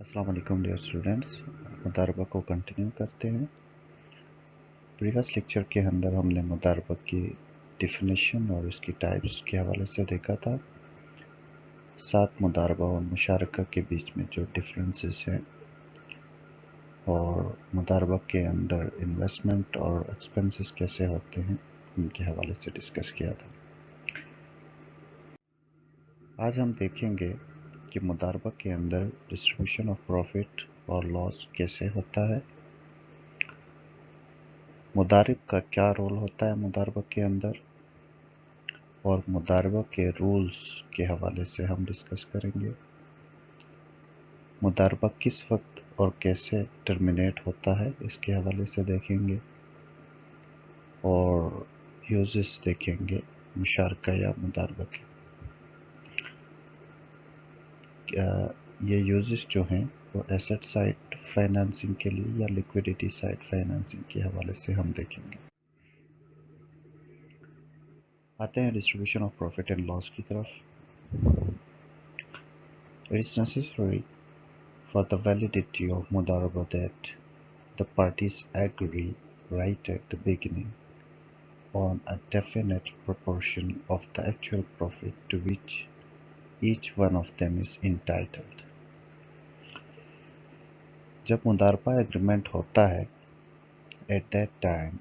अस्सलाम वालेकुम dear students, मुदारबा को कंटिन्यू करते हैं। प्रीवियस लेक्चर के अंदर हमने मुदारबा की डिफिनेशन और इसकी टाइप्स के हवाले से देखा था। साथ मुदारबा और मुशारका के बीच में जो डिफरेंसेस हैं और मुदारबा के अंदर इन्वेस्टमेंट और एक्सपेंसेस कैसे होते हैं, इनके हवाले से डिस्कस किया था। आज हम देखेंगे कि मुदारबा के अंदर डिस्ट्रीब्यूशन ऑफ प्रॉफिट और लॉस कैसे होता है, मुदारिब का क्या रोल होता है मुदारबा के अंदर, और मुदारबा के रूल्स के हवाले से हम डिस्कस करेंगे। मुदारबा किस वक्त और कैसे टर्मिनेट होता है, इसके हवाले से देखेंगे और यूजेस देखेंगे मुशारका या मुदारबा के। ये यूजेस जो हैं वो एसेट साइड फाइनेंसिंग के लिए या लिक्विडिटी साइड फाइनेंसिंग के हवाले से हम देखेंगे। आते हैं distribution of profit and loss की तरफ। It is necessary for the validity of mudaraba that the parties agree right at the beginning on a definite proportion of the actual profit to which each one of them is entitled. जब मुदारबा agreement होता है at that time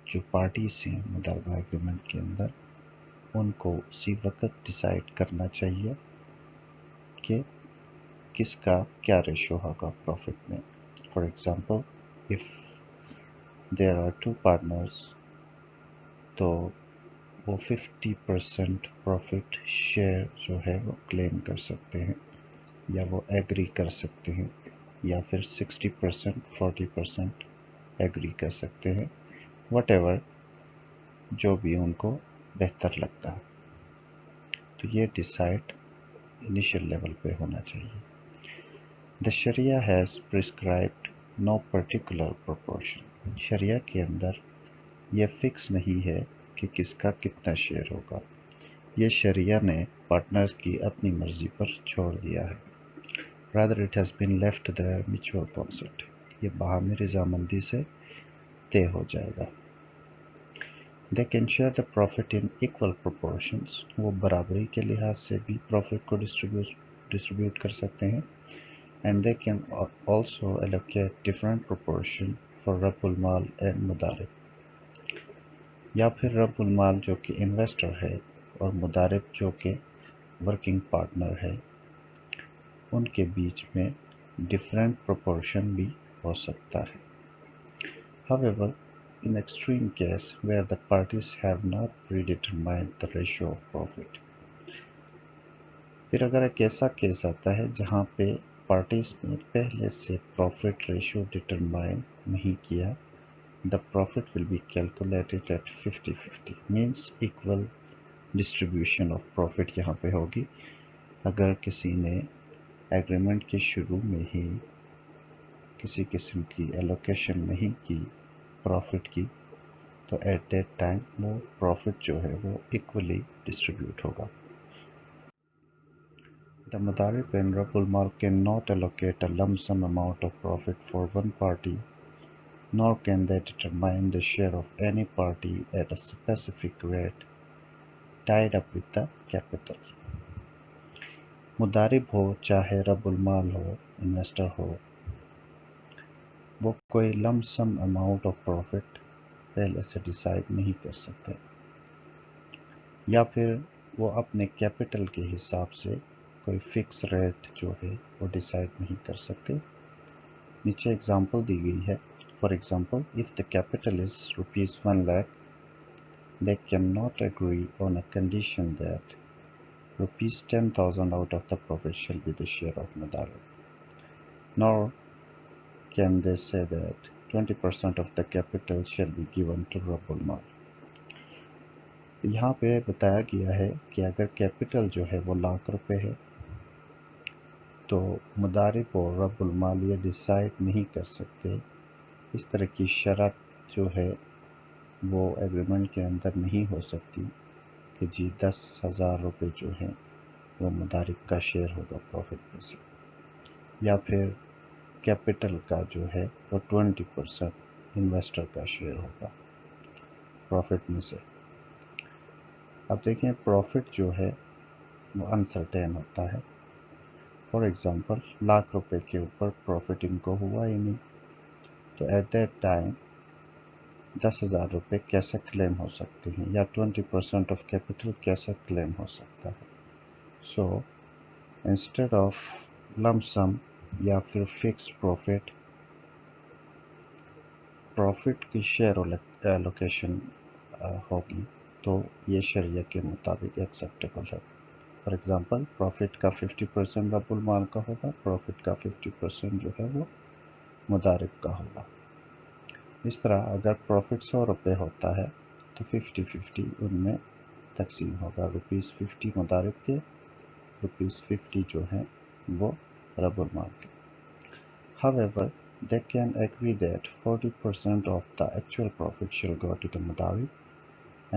जो parties हैं मुदारबा agreement के अंदर उनको उसी वक्त डिसाइड करना चाहिए कि किसका क्या रेशो होगा प्रॉफिट में। For example, if there are two partners तो वो 50% प्रॉफिट शेयर जो है वो क्लेम कर सकते हैं या वो एग्री कर सकते हैं, या फिर 60% 40% एग्री कर सकते हैं, व्हाटएवर जो भी उनको बेहतर लगता है। तो ये डिसाइड इनिशियल लेवल पे होना चाहिए। The Sharia has prescribed no particular proportion. शरिया के अंदर ये फिक्स नहीं है कि किसका कितना शेयर होगा। ये शरिया ने पार्टनर्स की अपनी मर्जी पर छोड़ दिया है। Rather it has been left their mutual consent. ये बाहमी रजामंदी से तय हो जाएगा। They can share the profit in equal proportions. वो बराबरी के लिहाज से भी प्रॉफिट को डिस्ट्रीब्यूट कर सकते हैं। And they can also allocate different proportion for रब्बुल माल and मुदारिब। या फिर रब्बुल माल जो कि इन्वेस्टर है और मुदारिब जो कि वर्किंग पार्टनर है, उनके बीच में डिफरेंट प्रोपोर्शन भी हो सकता है। However, in extreme case where the parties have not predetermined the ratio of profit, फिर अगर एक ऐसा केस आता है जहाँ पे पार्टीज ने पहले से प्रॉफिट रेशियो डिटरमाइन नहीं किया, the profit will be calculated at 50-50, means equal distribution of profit यहाँ पे होगी। अगर किसी ने एग्रीमेंट के शुरू में ही किसी किस्म की एलोकेशन नहीं की प्रॉफिट की, तो एट दैट टाइम वो प्रॉफिट जो है वो इक्वली डिस्ट्रीब्यूट होगा। The Mudarib and Rabbul Mal cannot allocate a lump sum amount of profit for one party, nor can they determine the share of any party at a specific rate tied up with the capital. मुदारिब हो चाहे रब्बुल माल हो, investor हो, वो कोई lump sum amount of profit पहले से डिसाइड नहीं कर सकते, या फिर वो अपने कैपिटल के हिसाब से कोई फिक्स रेट जो है वो डिसाइड नहीं कर सकते। नीचे एग्जांपल दी गई है। For example, if the capital is ₹1 lakh, they cannot agree on a condition that ₹10,000 out of the profit shall be the share of Mudarib, nor can they say that 20% of the capital shall be given to Rabbul Mal. यहाँ पे बताया गया है कि अगर capital जो है वो ₹1,00,000 है तो मुदारिब और रब्बुल माल ये डिसाइड नहीं कर सकते। इस तरह की शर्त जो है वो एग्रीमेंट के अंदर नहीं हो सकती कि जी ₹10,000 जो हैं वो मुदारिब का शेयर होगा प्रॉफिट में से। या फिर कैपिटल का जो है वो 20% इन्वेस्टर का शेयर होगा प्रॉफिट में से। अब देखें प्रॉफिट जो है वो अनसर्टेन होता है। फॉर एग्जांपल लाख रुपए के ऊपर प्रॉफिट इनको हुआ ही नहीं, तो एट दैट टाइम 10,000 रुपये कैसे क्लेम हो सकते हैं या 20% ऑफ कैपिटल कैसे क्लेम हो सकता है। सो इंस्टेड ऑफ लंप सम या फिर फिक्स प्रॉफिट की शेयर एलोकेशन होगी तो ये शरिया के मुताबिक एक्सेप्टेबल है। फॉर एग्जांपल प्रॉफिट का 50% रब्बुल माल का होगा, प्रॉफिट का 50% जो है वो मुदारिब का होगा। इस तरह अगर प्रॉफिट 100 रुपये होता है तो 50-50 उनमें तकसीम होगा। ₹50 मुदारिब के, ₹50 जो हैं वो रब्बुल माल के। However, they can agree that 40% of the actual profit shall go to the mudarib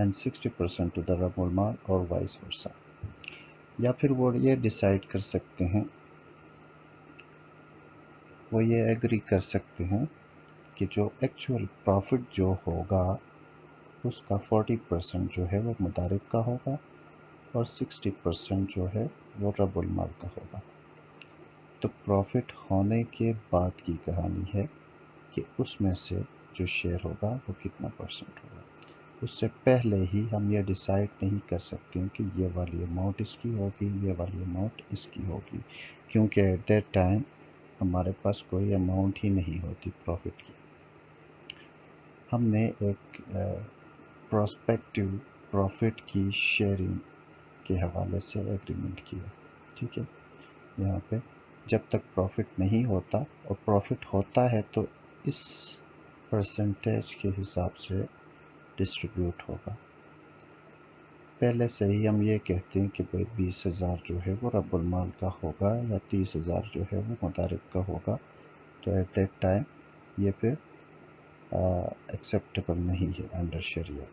and 60% to the रब्बुल माल और वाइस वर्सा। या फिर वो ये डिसाइड कर सकते हैं, वो ये एग्री कर सकते हैं कि जो एक्चुअल प्रॉफिट जो होगा उसका 40% जो है वो मुदारिब का होगा और 60% जो है वो रब्बुल माल का होगा। तो प्रॉफिट होने के बाद की कहानी है कि उसमें से जो शेयर होगा वो कितना परसेंट होगा। उससे पहले ही हम ये डिसाइड नहीं कर सकते हैं कि ये वाली अमाउंट इसकी होगी, ये वाली अमाउंट इसकी होगी, क्योंकि एट दैट टाइम हमारे पास कोई अमाउंट ही नहीं होती प्रॉफिट की। हमने एक प्रोस्पेक्टिव प्रॉफिट की शेयरिंग के हवाले से एग्रीमेंट किया, ठीक है। यहाँ पे जब तक प्रॉफिट नहीं होता और प्रॉफिट होता है तो इस परसेंटेज के हिसाब से डिस्ट्रीब्यूट होगा। पहले से ही हम ये कहते हैं कि भाई 20,000 जो है वो रब्बुल माल का होगा या 30,000 जो है वो मुदारिब का होगा, तो एट दैट टाइम ये फिर एक्सेप्टेबल नहीं है अंडर शरिया।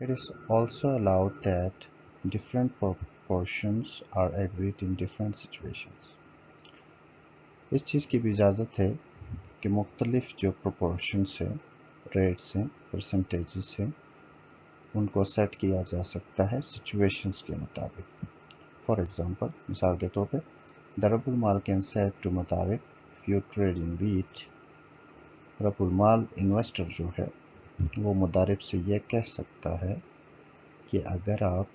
It is also allowed that different proportions are agreed in different situations. इस चीज़ की भी इजाज़त है कि मुख्तलिफ जो प्रोपोर्शंस हैं, रेट्स हैं, परसेंटेजेस हैं, उनको सेट किया जा सकता है सिचुएशंस के मुताबिक। फॉर एग्जांपल मिसाल के तौर पे the rabbul maal can set to mudarib if you trade in wheat. रब्बुल माल इन्वेस्टर जो है वो मुदारिब से ये कह सकता है कि अगर आप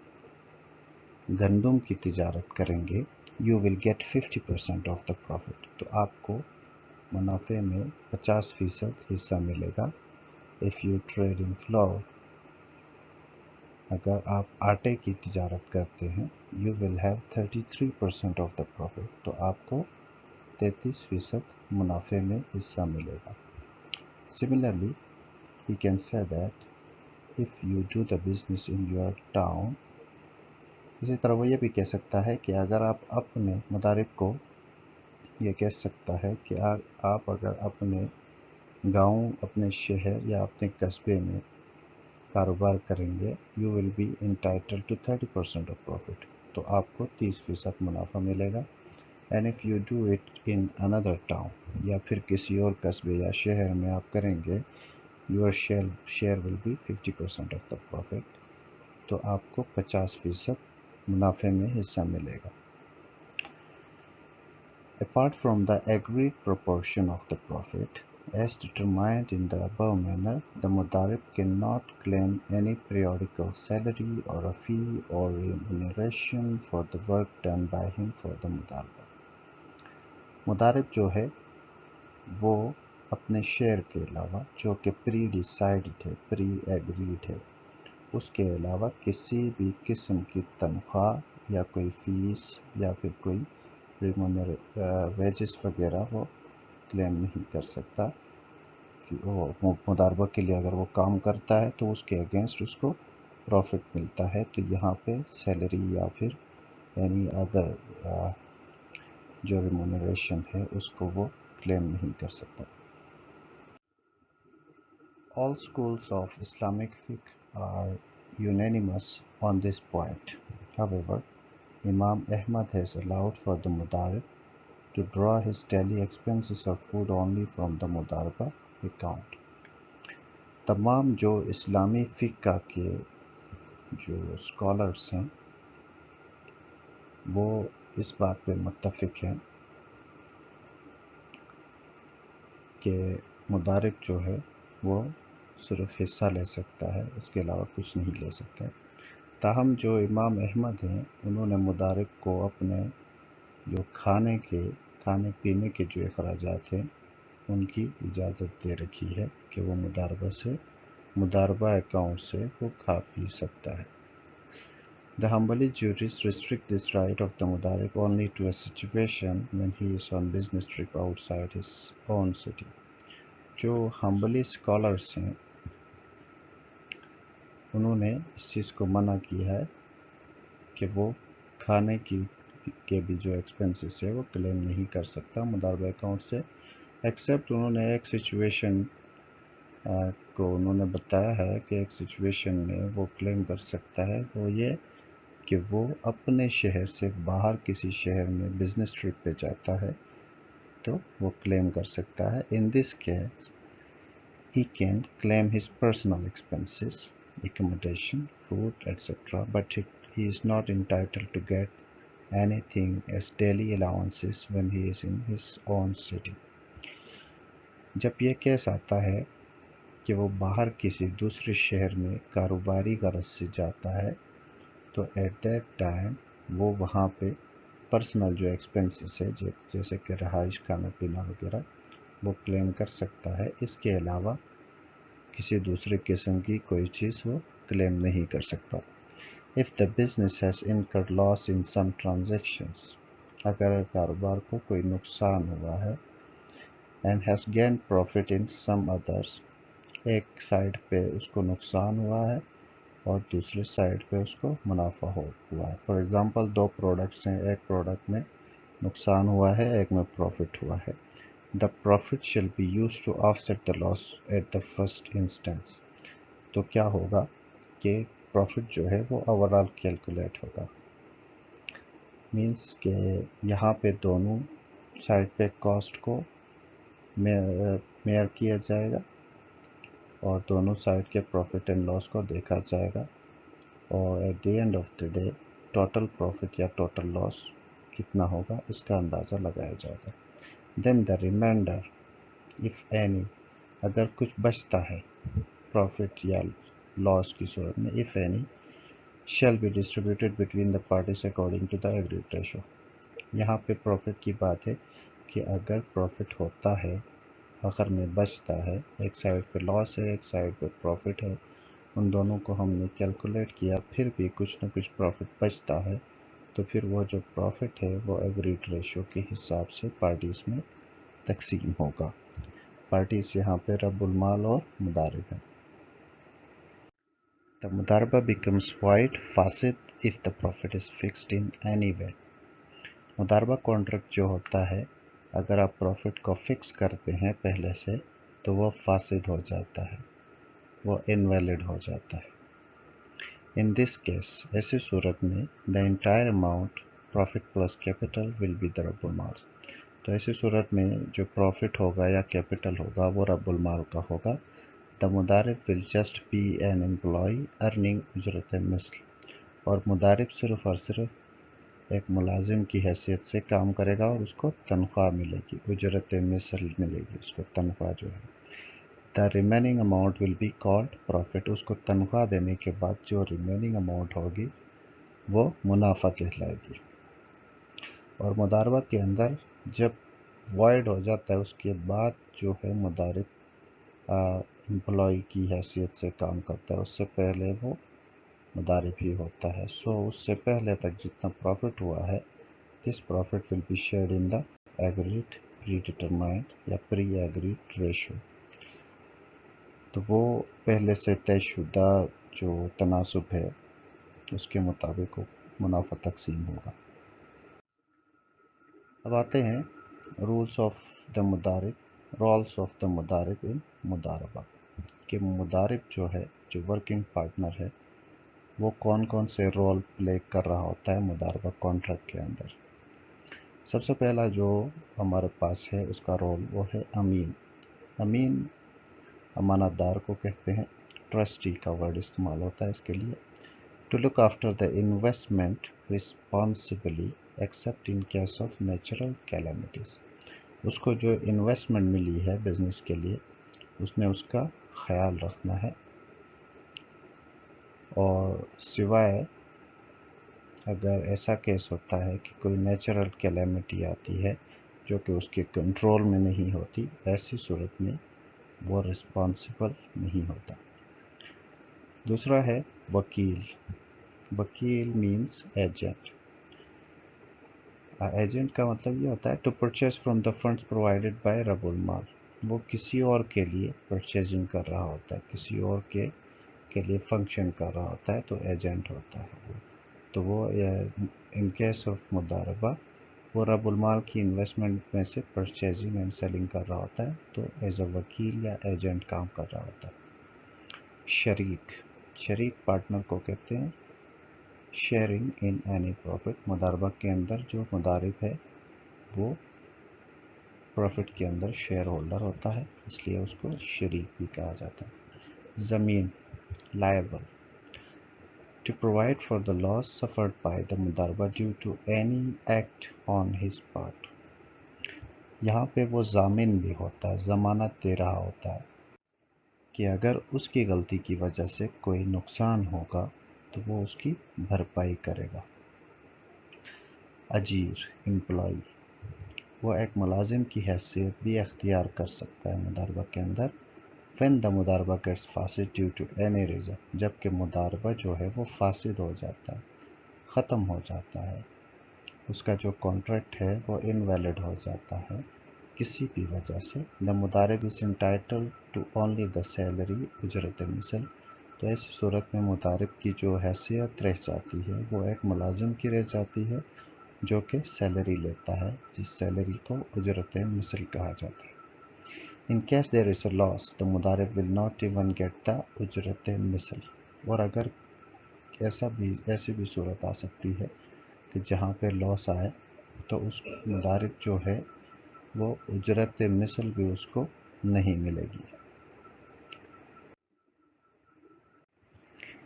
गंदम की तिजारत करेंगे you will get 50% of the profit, तो आपको मुनाफे में 50% हिस्सा मिलेगा। If you trade in floor, अगर आप आटे की तिजारत करते हैं you will have 33% of the profit, तो आपको 33% मुनाफे में हिस्सा मिलेगा। Similarly he can say that if you do the business in your town, इसी तरह वो ये भी कह सकता है कि अगर आप अपने मुदारिब को ये कह सकता है कि आप अगर अपने गांव, अपने शहर या अपने कस्बे में कारोबार करेंगे you will be entitled to 30% of profit, तो आपको 30% मुनाफा मिलेगा। And if you do it in another town, या फिर किसी और कस्बे या शहर में आप करेंगे your share will be 50% of the profit, तो आपको 50% मुनाफे में हिस्सा मिलेगा। Apart from the agreed proportion of the profit, as determined in the above manner, the mudarib cannot claim any periodical salary or a fee or remuneration for the work done by him for the mudarib. मुदारिब जो है वो अपने share के अलावा, जो कि pre decided है, pre agreed है, उसके अलावा किसी भी किस्म की तनख्वाह या कोई फ़ीस या फिर कोई वेजेस वगैरह वो क्लेम नहीं कर सकता। कि वो मुदारबा के लिए अगर वो काम करता है तो उसके अगेंस्ट उसको प्रॉफिट मिलता है, तो यहाँ पे सैलरी या फिर एनी अदर जो रिमोनरेशन है उसको वो क्लेम नहीं कर सकता। All schools of Islamic fiqh are unanimous on this point. However, Imam Ahmad has allowed for the mudarib to draw his daily expenses of food only from the मुदारबा account. तमाम जो इस्लामी फ़िक़्ह के जो स्कॉलर्स हैं वो इस बात पे मुत्तफ़िक़ हैं कि मुदारिब जो है वो सिर्फ हिस्सा ले सकता है, इसके अलावा कुछ नहीं ले सकता। ताहम जो इमाम अहमद हैं उन्होंने मुदारिब को अपने जो खाने पीने के जो अखराजात हैं उनकी इजाज़त दे रखी है कि वो मुदारबा अकाउंट से वो खा पी सकता है। The Hanbali jurists restrict this right of the mudarib only to a situation when he is on business trip outside his own city. जो हम्बली स्कॉलर्स हैं उन्होंने इस चीज़ को मना किया है कि वो खाने के भी जो एक्सपेंसेस है वो क्लेम नहीं कर सकता मुदारबा अकाउंट से, एक्सेप्ट उन्होंने एक सिचुएशन को उन्होंने बताया है कि एक सिचुएशन में वो क्लेम कर सकता है, वो ये कि वो अपने शहर से बाहर किसी शहर में बिजनेस ट्रिप पे जाता है तो वो क्लेम कर सकता है। In this case he can claim his personal expenses, accommodation, food, etc., but he is not entitled to get anything as daily allowances when he is in his own city. जब ये case आता है कि वो बाहर किसी दूसरे शहर में कारोबारी गरज से जाता है तो एट दैट टाइम वो वहाँ पे पर्सनल जो एक्सपेंसेस है जैसे कि रहाइश, खाना पीना वगैरह वो क्लेम कर सकता है। इसके अलावा किसी दूसरे किस्म की कोई चीज़ वो क्लेम नहीं कर सकता। If the business has incurred loss in some transactions, अगर कारोबार को कोई नुकसान हुआ है and has gained profit in some others, एक साइड पे उसको नुकसान हुआ है और दूसरे साइड पे उसको मुनाफा हुआ है। फॉर एग्जांपल दो प्रोडक्ट्स हैं, एक प्रोडक्ट में नुकसान हुआ है, एक में प्रॉफिट हुआ है। The profit shall be used to offset the loss at the first instance. तो क्या होगा कि प्रॉफिट जो है वो ओवरऑल कैलकुलेट होगा, मींस के यहाँ पे दोनों साइड पे कॉस्ट को मेयर किया जाएगा और दोनों साइड के प्रॉफिट एंड लॉस को देखा जाएगा और at the end of the day total profit या टोटल लॉस कितना होगा इसका अंदाज़ा लगाया जाएगा। Then the remainder if any, अगर कुछ बचता है प्रॉफिट या लॉस की सूरत में, if any shall be distributed between the parties according to the agreed ratio. यहाँ पे प्रॉफिट की बात है कि अगर प्रॉफिट होता है, आखिर में बचता है, एक साइड पे लॉस है एक साइड पे प्रॉफिट है, उन दोनों को हमने कैलकुलेट किया, फिर भी कुछ ना कुछ प्रॉफिट बचता है तो फिर वो जो प्रॉफिट है वो एग्रीड रेशो के हिसाब से पार्टीज में तकसीम होगा। पार्टीज यहाँ पे रब्बुल माल और मुदारिब है। The मुदारबा becomes void फासिद if the profit is fixed in any way. मुदारबा कॉन्ट्रैक्ट जो होता है अगर आप प्रॉफिट को फिक्स करते हैं पहले से तो वो फासिद हो जाता है, वो इनवैलिड हो जाता है। इन दिस केस, ऐसी सूरत में the entire amount profit plus capital will be the rabbul माल। तो ऐसी सूरत में जो प्रॉफिट होगा या कैपिटल होगा वो रब्बुल माल का होगा। The mudarib will just be an employee earning ujrat misl, और मुदारिब सिर्फ और सिर्फ एक मुलाजिम की हैसियत से काम करेगा और उसको तनख्वाह मिलेगी, उजरत मिस्ल मिलेगी उसको तनख्वाह जो है। The remaining amount will be called profit, उसको तनख्वाह देने के बाद जो रिमेनिंग अमाउंट होगी वो मुनाफा कहलाएगी। और मुदारबा के अंदर जब वॉइड हो जाता है उसके बाद जो है मुदारिब एम्प्लॉय की हैसियत से काम करता है, उससे पहले वो मुदारिब ही होता है। सो उससे पहले तक जितना प्रॉफिट हुआ है this profit will be shared in the agreed pre determined या प्री एग्रीड रेशो। तो वो पहले से तयशुदा जो तनासुब है उसके मुताबिक मुनाफा तकसीम होगा। अब आते हैं rules of the mudarib, roles of the mudarib in mudaraba, कि मुदारिब जो है जो वर्किंग पार्टनर है वो कौन कौन से रोल प्ले कर रहा होता है मुदारबा कॉन्ट्रैक्ट के अंदर। سب سے پہلا جو ہمارے پاس ہے اس کا رول وہ ہے امین. امین امانت دار کو کہتے ہیں. ٹرسٹی کا ورڈ استعمال ہوتا ہے اس کے لیے. To look after the investment responsibly except in case of natural calamities. اس کو جو انویسٹمنٹ ملی ہے بزنس کے لیے اس نے اس کا خیال رکھنا ہے، اور سوائے اگر ایسا کیس ہوتا ہے کہ کوئی نیچرل کیلیمٹی آتی ہے جو کہ اس کے کنٹرول میں نہیں ہوتی، ایسی صورت میں وہ رسپانسبل نہیں ہوتا. دوسرا ہے وکیل. وکیل مینس ایجنٹ. ایجنٹ کا مطلب یہ ہوتا ہے to purchase from the funds provided by رب المال. وہ کسی اور کے لیے پرچیزنگ کر رہا ہوتا ہے، کسی اور کے لیے فنکشن کر رہا ہوتا ہے، تو ایجنٹ ہوتا ہے. تو وہ ان کیس آف مضاربہ وہ رب المال کی انویسٹمنٹ میں سے پرچیزنگ اینڈ سیلنگ کر رہا ہوتا ہے، تو ایز اے وکیل یا ایجنٹ کام کر رہا ہوتا ہے. شریک. شریک پارٹنر کو کہتے ہیں. Sharing in any profit. مضاربہ کے اندر جو مضارب ہے وہ پروفٹ کے اندر شیئر ہولڈر ہوتا ہے، اس لیے اس کو شریک بھی کہا جاتا ہے. زمین. Liable. To provide for the loss suffered by the مضاربہ due to any act on his part. یہاں پہ وہ ضامن بھی ہوتا ہے، ضمانت دے رہا ہوتا ہے کہ اگر اس کی غلطی کی وجہ سے کوئی نقصان ہوگا تو وہ اس کی بھرپائی کرے گا. اجیر. امپلائی. وہ ایک ملازم کی حیثیت بھی اختیار کر سکتا ہے مضاربہ کے اندر. when the مضاربہ gets فاسد due to any reason. جبکہ مضاربہ جو ہے وہ فاسد ہو جاتا ہے، ختم ہو جاتا ہے، اس کا جو کانٹریکٹ ہے وہ انویلڈ ہو جاتا ہے کسی بھی وجہ سے. the مضارب is entitled to only the salary اجرت مثل. تو ایسی صورت میں مضارب کی جو حیثیت رہ جاتی ہے وہ ایک ملازم کی رہ جاتی ہے جو کہ سیلری لیتا ہے، جس سیلری کو اجرت مثل کہا جاتا ہے. In case there is a loss, the مضارب will not even get the اجرت مثل. اور اگر ایسی بھی صورت آ سکتی ہے کہ جہاں پہ لاس آئے تو اس مضارب جو ہے وہ اجرت مثل بھی اس کو نہیں ملے گی.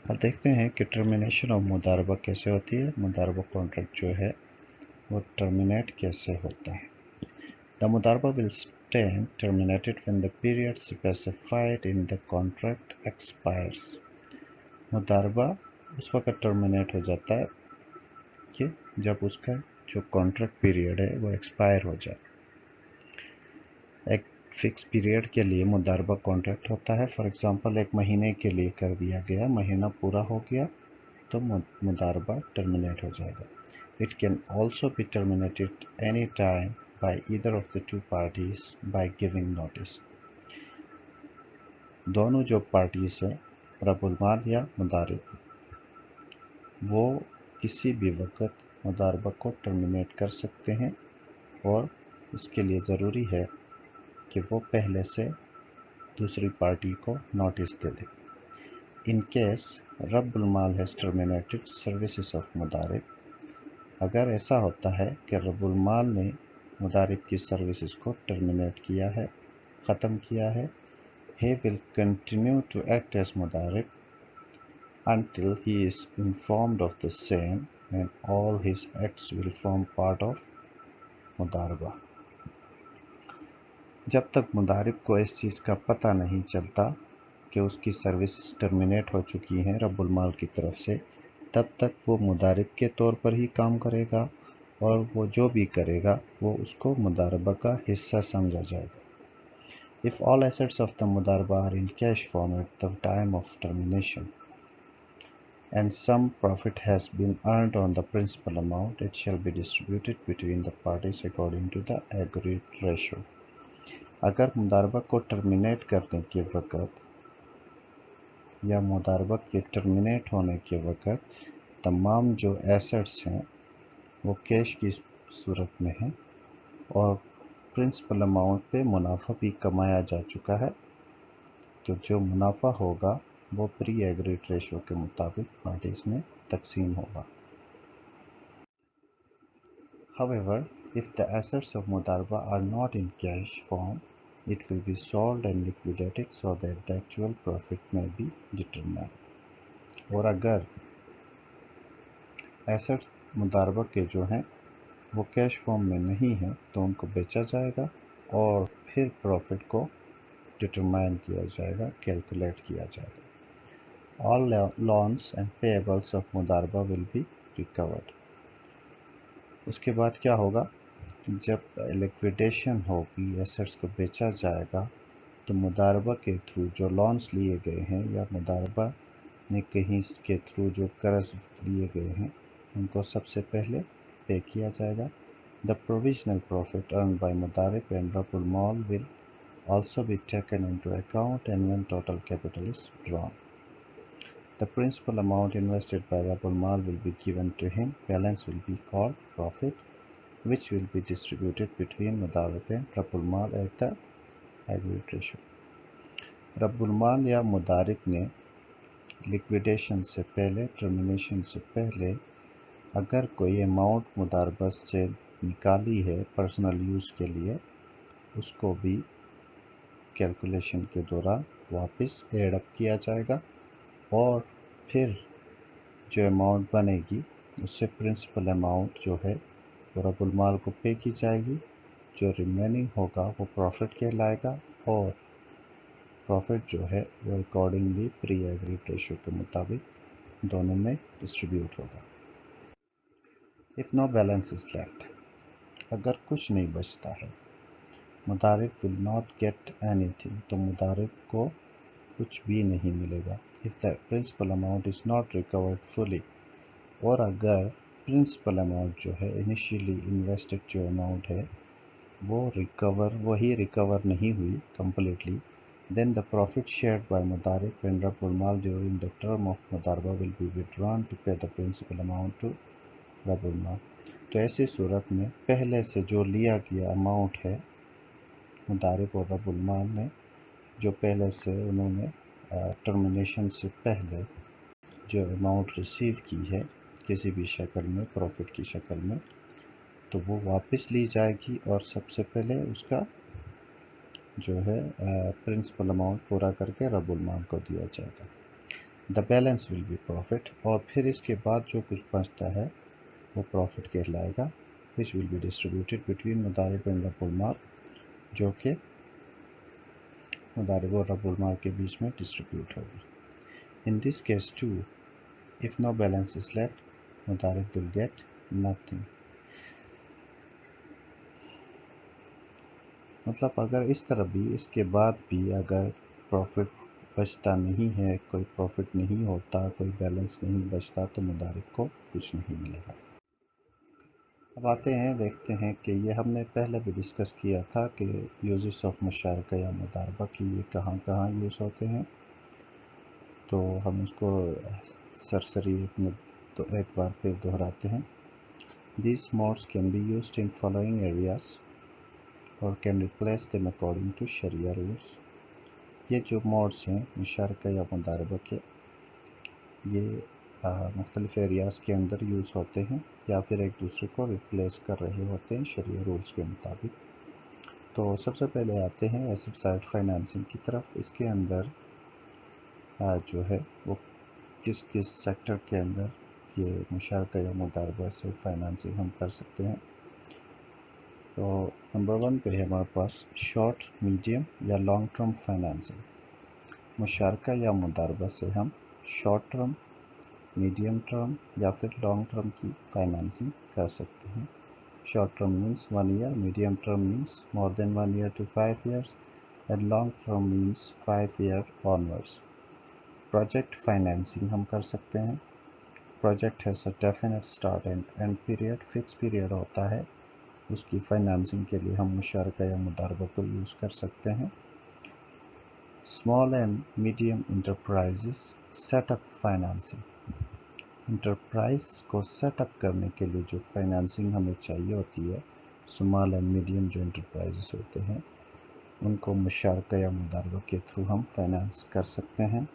اب دیکھتے ہیں کہ ٹرمینیشن آف مضاربہ کیسے ہوتی ہے. مضاربہ کانٹریکٹ جو ہے وہ ٹرمینیٹ کیسے ہوتا ہے. The مضاربہ will stand terminated when the period specified in the contract expires. مضاربہ اس وقت ٹرمینیٹ ہو جاتا ہے کہ جب اس کا جو کانٹریکٹ پیریڈ ہے وہ ایکسپائر ہو جائے. ایک فکس پیریڈ کے لیے مضاربہ کانٹریکٹ ہوتا ہے. فار ایگزامپل 1 مہینے کے لیے کر دیا گیا، مہینہ پورا ہو گیا تو مضاربہ ٹرمینیٹ ہو جائے گا. It can also be terminated any time by either of the two parties by giving notice. دونوں جو پارٹیز ہیں رب المال یا مضارب، وہ کسی بھی وقت مضاربہ کو ٹرمینیٹ کر سکتے ہیں، اور اس کے لیے ضروری ہے کہ وہ پہلے سے دوسری پارٹی کو نوٹس دے دیں. In case رب المال has terminated services of مضارب. اگر ایسا ہوتا ہے کہ رب المال نے مضارب کی سروسز کو ٹرمینیٹ کیا ہے، ختم کیا ہے، he will continue to act as مضارب until he is informed of the same and all his acts will form part of مضاربہ. جب تک مضارب کو اس چیز کا پتہ نہیں چلتا کہ اس کی سروسز ٹرمینیٹ ہو چکی ہیں رب المال کی طرف سے، تب تک وہ مضارب کے طور پر ہی کام کرے گا، اور وہ جو بھی کرے گا وہ اس کو مضاربہ کا حصہ سمجھا جائے گا. If all assets of the مضاربہ are in cash form at the time of termination and some profit has been earned on the principal amount, it shall be distributed between the parties according to the agreed ratio. اگر مضاربہ کو terminate کرنے کے وقت یا مضاربہ کے terminate ہونے کے وقت تمام جو ایسٹس ہیں وہ کیش کی صورت میں ہیں اور پرنسپل اماؤنٹ پہ منافع بھی کمایا جا چکا ہے، تو جو منافع ہوگا وہ پری ایگریڈ ریشو کے مطابق پارٹیز میں تقسیم ہوگا. However, If the assets of Mudarba are not in cash form, it will be sold and liquidated so that the actual profit may be determined. और अगर एसेट्स मुदारबा के जो हैं वो कैश फॉर्म में नहीं है तो उनको बेचा जाएगा और फिर प्रॉफिट को डिटरमाइन किया जाएगा, कैलकुलेट किया जाएगा. All loans and payables of मुदारबा will be recovered. उसके बाद क्या होगा, जब लिक्विडेशन होगी, एसेट्स को बेचा जाएगा, तो मुदारबा के थ्रू जो लॉन्स लिए गए हैं या मुदारबा ने कहीं के थ्रू जो कर्ज लिए गए हैं उनको सबसे पहले पे किया जाएगा. The provisional profit earned by Mudarib and Rabul Mal will also be taken into account and when total capital is drawn. The principal amount invested by Rabul Mal will be given to him. Balance will be called profit, which will be distributed between Mudarib and Rabul Mal at the agreed ratio. Rabul Mal या मुदारिब ने liquidation से पहले, termination से पहले अगर कोई amount मुदारबा से निकाली है पर्सनल यूज़ के लिए, उसको भी कैलकुलेशन के दौरान वापस एड अप किया जाएगा और फिर जो अमाउंट बनेगी उससे प्रिंसिपल अमाउंट जो है वो रबुल माल को पे की जाएगी. जो रिमेनिंग होगा वो प्रॉफिट कहलाएगा और प्रॉफिट जो है वो अकॉर्डिंगली प्री एग्रीड रेशियो के मुताबिक दोनों में डिस्ट्रीब्यूट होगा. If no balance is left, अगर कुछ नहीं बचता है, मुदारिब विल नॉट गेट एनीथिंग, तो मुदारिब को कुछ भी नहीं मिलेगा. If the principal amount is not recovered fully, और अगर प्रिंसिपल अमाउंट जो है इनिशियली इन्वेस्टेड जो अमाउंट है वही रिकवर नहीं हुई completely, then the profit shared by Mudarib and Rabul Mal during the term of Mudarba will be withdrawn to pay the principal amount to Rabul Mal. तो ऐसी सूरत में पहले से जो लिया गया अमाउंट है मुदारिब और रबुल माल ने, जो पहले से उन्होंने टर्मिनेशन से पहले जो अमाउंट रिसीव की है किसी भी शक्ल में, प्रॉफिट की शक्ल में, तो वो वापस ली जाएगी और सबसे पहले उसका जो है प्रिंसिपल अमाउंट पूरा करके रबुल माल को दिया जाएगा. The balance will be profit, और फिर इसके बाद जो कुछ बचता है वो प्रॉफिट कहलाएगा, which will be distributed between mudarib and rabbul maal, जो कि मुदारिब और रबुल माल के बीच में डिस्ट्रीब्यूट होगी. In this case too, if no balance is left, Mudarib will get nothing. मतलब अगर इस तरह भी इसके बाद भी अगर प्रॉफिट बचता नहीं है, कोई प्रॉफिट नहीं होता, कोई बैलेंस नहीं बचता, तो मुदारिब को कुछ नहीं मिलेगा. अब आते हैं, देखते हैं कि ये हमने पहले भी डिस्कस किया था कि यूजेस ऑफ मुशारका या मुदारबा की ये कहाँ कहाँ यूज़ होते हैं. तो हम उसको सरसरी एक बार फिर दोहराते हैं. These modes can be used in following areas or can replace them according to Sharia rules. ये जो मोड्स हैं मुशारका या मुदारबा के, ये मुख्तलिफ एरियाज़ के अंदर यूज़ होते हैं या फिर एक दूसरे को रिप्लेस कर रहे होते हैं शरिया रूल्स के मुताबिक. तो सबसे पहले आते हैं एसेट साइड फाइनेंसिंग की तरफ. इसके अंदर जो है वो किस किस सेक्टर के अंदर ये मुशारका या मुदारबा से फाइनेंसिंग हम कर सकते हैं. तो नंबर 1 पे है हमारे पास शॉर्ट, मीडियम या लॉन्ग टर्म फाइनेंसिंग. मुशारका या मुदारबा से हम शॉर्ट टर्म, मीडियम टर्म या फिर लॉन्ग टर्म की फाइनेंसिंग कर सकते हैं. Short term means 1 year, medium term means more than 1 year to 5 years and long term means 5 year onwards. Project financing हम कर सकते हैं. Project has a definite start and and period, fix period होता है. उसकी फाइनेंसिंग के लिए हम मुशारका या मुदारबा को यूज़ कर सकते हैं. Small and medium enterprises setup financing. Enterprise को सेटअप करने के लिए जो फाइनेंसिंग हमें चाहिए होती है, स्मॉल एंड मीडियम जो इंटरप्राइजेस होते हैं उनको मुशारका या मुदारबा के थ्रू हम फाइनेंस कर सकते हैं.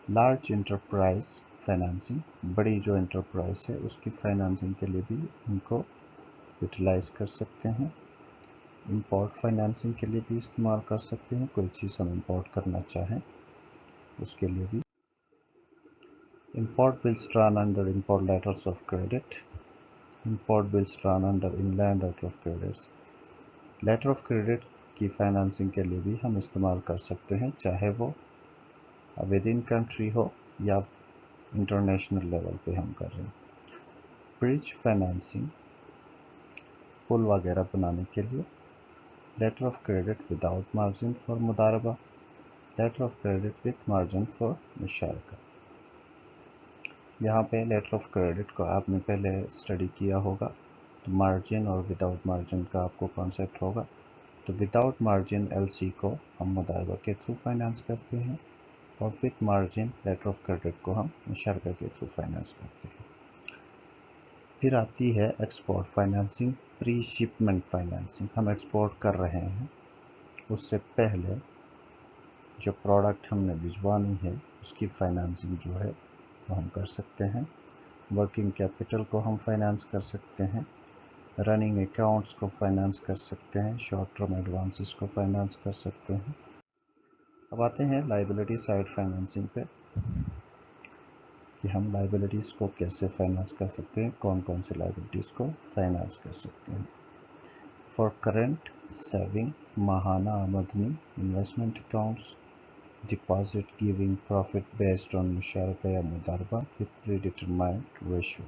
लार्ज इंटरप्राइज फाइनेंसिंग, बड़ी जो इंटरप्राइज है उसकी फाइनेंसिंग के लिए भी इनको यूटिलाइज कर सकते हैं। इंपोर्ट फाइनेंसिंग के लिए भी इस्तेमाल कर सकते हैं, कोई चीज़ हम इंपोर्ट करना चाहें उसके लिए भी। Import bills drawn under import letters of credit, import bills drawn under inland letter of credits. Letter of credit की फाइनेंसिंग के लिए भी हम इस्तेमाल कर सकते हैं, चाहे वो विद इन कंट्री हो या इंटरनेशनल लेवल पे हम कर रहे हैं। ब्रिज फाइनेंसिंग, पुल वगैरह बनाने के लिए। Letter of credit without margin for mudaraba, letter of credit with margin for musharaka. यहाँ पे लेटर ऑफ क्रेडिट को आपने पहले स्टडी किया होगा, तो मार्जिन और विदाउट मार्जिन का आपको कॉन्सेप्ट होगा। तो विदाउट मार्जिन एलसी को हम मुदारबा के थ्रू फाइनेंस करते हैं, और with margin letter of credit को हम मुशारका के थ्रू फाइनेंस करते हैं। फिर आती है export financing, pre shipment financing. हम एक्सपोर्ट कर रहे हैं, उससे पहले जो प्रोडक्ट हमने भिजवानी है उसकी फाइनेंसिंग जो है वो हम कर सकते हैं। वर्किंग कैपिटल को हम फाइनेंस कर सकते हैं, रनिंग अकाउंट्स को फाइनेंस कर सकते हैं, शॉर्ट टर्म एडवांसेस को फाइनेंस कर सकते हैं। अब आते हैं लायबिलिटी साइड फाइनेंसिंग पे, कि हम लायबिलिटीज़ को कैसे फाइनेंस कर सकते हैं, कौन कौन से लायबिलिटीज़ को फाइनेंस कर सकते हैं। फॉर करेंट सेविंग, माहाना आमदनी, investment accounts, deposit giving profit based on musharaka या mudaraba with predetermined ratio.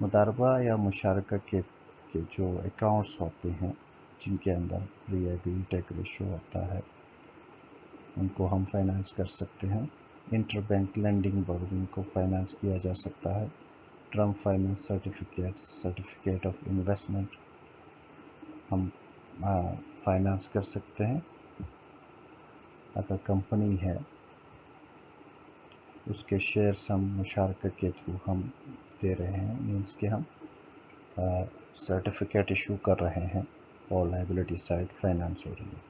मुदारबा या मुशारका के जो अकाउंट्स होते हैं जिनके अंदर प्री एग्रीड एक रेशियो होता है, उनको हम फाइनेंस कर सकते हैं। इंटर बैंक लेंडिंग बोरोविंग को फाइनेंस किया जा सकता है। Term finance certificates, certificate of investment हम फाइनेंस कर सकते हैं। अगर कंपनी है उसके शेयर्स हम मुशारका के थ्रू हम दे रहे हैं, मीन्स कि हम सर्टिफिकेट इशू कर रहे हैं और लायबिलिटी साइड फाइनेंस हो रही है।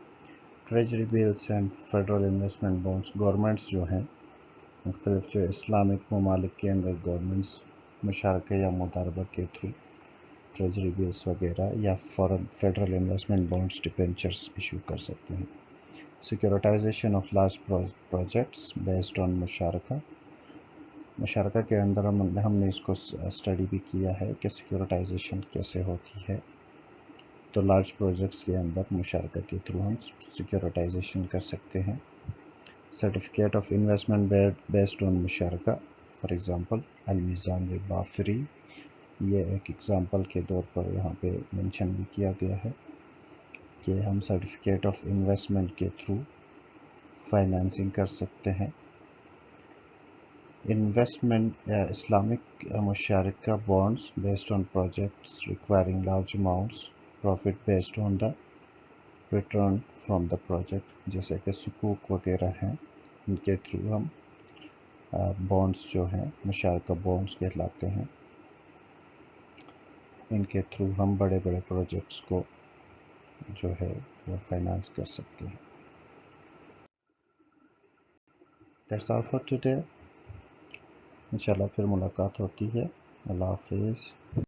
Treasury bills and federal investment bonds, governments जो हैं मुख्तलिफ जो इस्लामिक ममालिक के अंदर गवर्नमेंट्स मुशारका या मुदारबा के थ्रू ट्रेजरी बिल्स वगैरह या foreign federal investment bonds debentures issue कर सकते हैं। Securitisation of large projects based on musharaka, मुशारका के अंदर हमने इसको स्टडी भी किया है कि सिक्योरिटाइजेशन कैसे होती है। तो लार्ज प्रोजेक्ट्स के अंदर मुशारका के थ्रू हम सिक्योरिटाइजेशन कर सकते हैं। Certificate of investment based on musharaka, for example AlMeezan riba free, ये एक एग्जांपल के तौर पर यहाँ पे मेंशन भी किया गया है कि हम सर्टिफिकेट ऑफ इन्वेस्टमेंट के थ्रू फाइनेंसिंग कर सकते हैं। Investment Islamic musharaka bonds based on projects requiring large amounts, profit based on the return from the project, जैसे कि सुकूक वगैरह हैं, इनके थ्रू हम बॉन्ड्स जो हैं मुशारका बॉन्ड्स कहलाते हैं, इनके थ्रू हम बड़े बड़े प्रोजेक्ट्स को जो है वो फाइनेंस कर सकते हैं। That's all for today. इंशाल्लाह फिर मुलाकात होती है। अल्लाह हाफिज़।